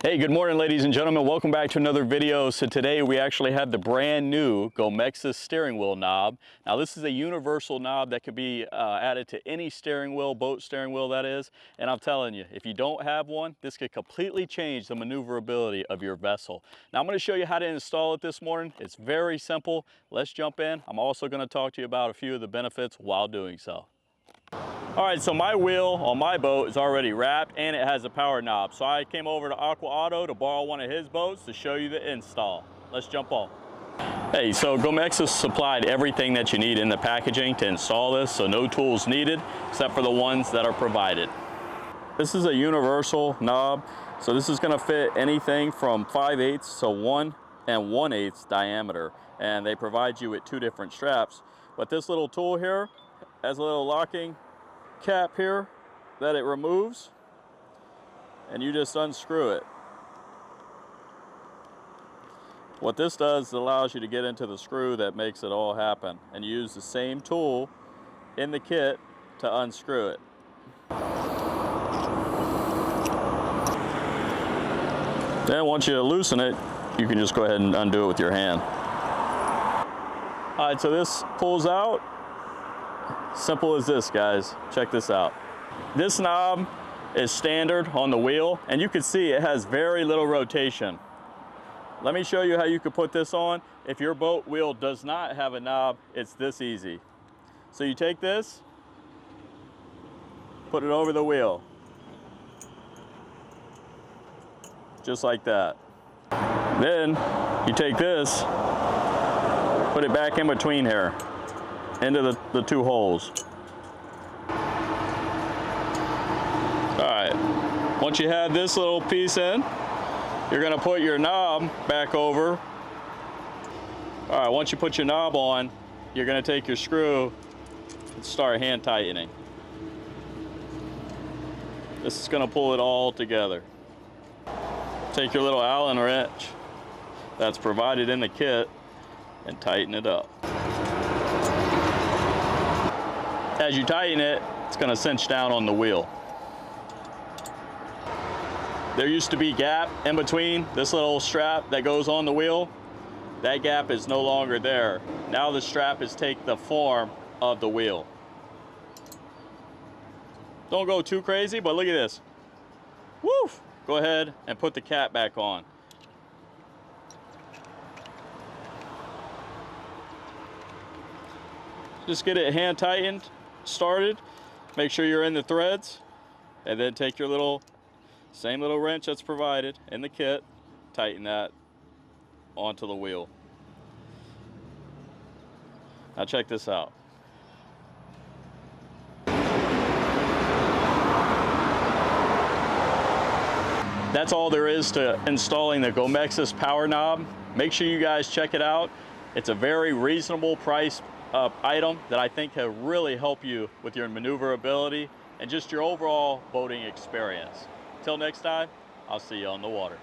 Hey, good morning, ladies and gentlemen. Welcome back to another video. So today we actually have the brand new Gomexus steering wheel knob. Now this is a universal knob that could be added to any steering wheel, boat steering wheel that is. And I'm telling you, if you don't have one, this could completely change the maneuverability of your vessel. Now I'm going to show you how to install it this morning. It's very simple. Let's jump in. I'm also going to talk to you about a few of the benefits while doing so. All right, so my wheel on my boat is already wrapped and it has a power knob. So I came over to Aqua Auto to borrow one of his boats to show you the install. Let's jump on. Hey, so Gomexus supplied everything that you need in the packaging to install this, so no tools needed except for the ones that are provided. This is a universal knob, so this is going to fit anything from 5/8 to 1 1/8 diameter, and they provide you with two different straps. But this little tool here has a little locking cap here that it removes, and you just unscrew it. What this does is allows you to get into the screw that makes it all happen, and you use the same tool in the kit to unscrew it. Then once you loosen it, you can just go ahead and undo it with your hand. All right, so this pulls out. Simple as this, guys. Check this out. This knob is standard on the wheel, and you can see it has very little rotation. Let me show you how you could put this on. If your boat wheel does not have a knob, it's this easy. So you take this, put it over the wheel. Just like that. Then you take this, put it back in between here, into the two holes. All right, once you have this little piece in, you're gonna put your knob back over. All right, once you put your knob on, you're gonna take your screw and start hand tightening. This is gonna pull it all together. Take your little Allen wrench that's provided in the kit and tighten it up. As you tighten it, it's going to cinch down on the wheel. There used to be a gap in between this little strap that goes on the wheel. That gap is no longer there. Now the strap has taken the form of the wheel. Don't go too crazy, but look at this. Woo! Go ahead and put the cap back on. Just get it hand tightened, started, make sure you're in the threads, and then take your same little wrench that's provided in the kit, tighten that onto the wheel. Now check this out. That's all there is to installing the Gomexus power knob. Make sure you guys check it out. It's a very reasonable price item that I think can really help you with your maneuverability and just your overall boating experience. Till next time, I'll see you on the water.